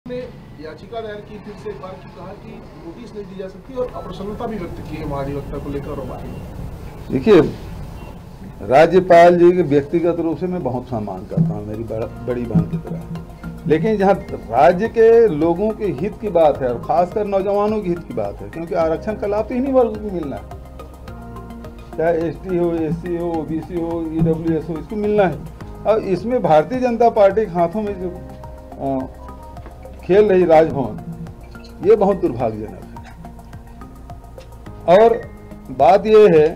ने याचिका दायर की फिर से एक बार की कहा कि नोटिस नहीं दी जा सकती और अप्रसन्नता भी व्यक्त की है महाधिवक्ता को लेकर। और देखिए, राज्यपाल जी के व्यक्तिगत रूप से मैं बहुत सम्मान करता हूँ, मेरी बड़ी बहन की तरह, लेकिन जहाँ राज्य के लोगों के हित की बात है और खासकर नौजवानों के हित की बात है, क्योंकि आरक्षण का लाभ तो इन्हीं वर्गों को मिलना है, चाहे एसटी हो, एससी हो, ओबीसी हो, ईडब्ल्यूएस हो, इसको मिलना है। और इसमें भारतीय जनता पार्टी के हाथों में जो खेल रही राजभवन, ये बहुत दुर्भाग्यजनक है। और बात यह है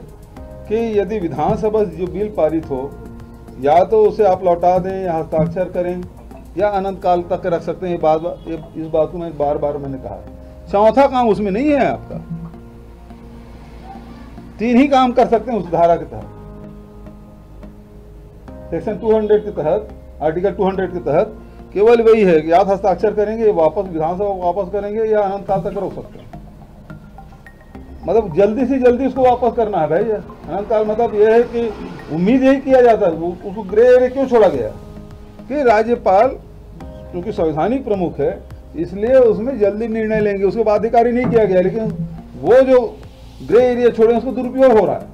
कि यदि विधानसभा से जो बिल पारित हो, या तो उसे आप लौटा दें या हस्ताक्षर करें या अनंत काल तक रख सकते हैं। इस बात को मैं बार बार मैंने कहा है। चौथा काम उसमें नहीं है आपका, 3 ही काम कर सकते हैं उस धारा के तहत, सेक्शन 200 के तहत, आर्टिकल 200 के तहत केवल वही है कि या हस्ताक्षर करेंगे, वापस विधानसभा वापस करेंगे या अनंत काल तक रोक सकते हैं। मतलब जल्दी से जल्दी उसको वापस करना है भाई। अनंत काल मतलब यह है कि उम्मीद यही किया जाता है। उसको ग्रे एरिया क्यों छोड़ा गया कि राज्यपाल क्योंकि संवैधानिक प्रमुख है, इसलिए उसमें जल्दी निर्णय लेंगे, उसको बाध्यकारी नहीं किया गया। लेकिन वो जो ग्रे एरिया छोड़े उसको दुरुपयोग हो रहा है।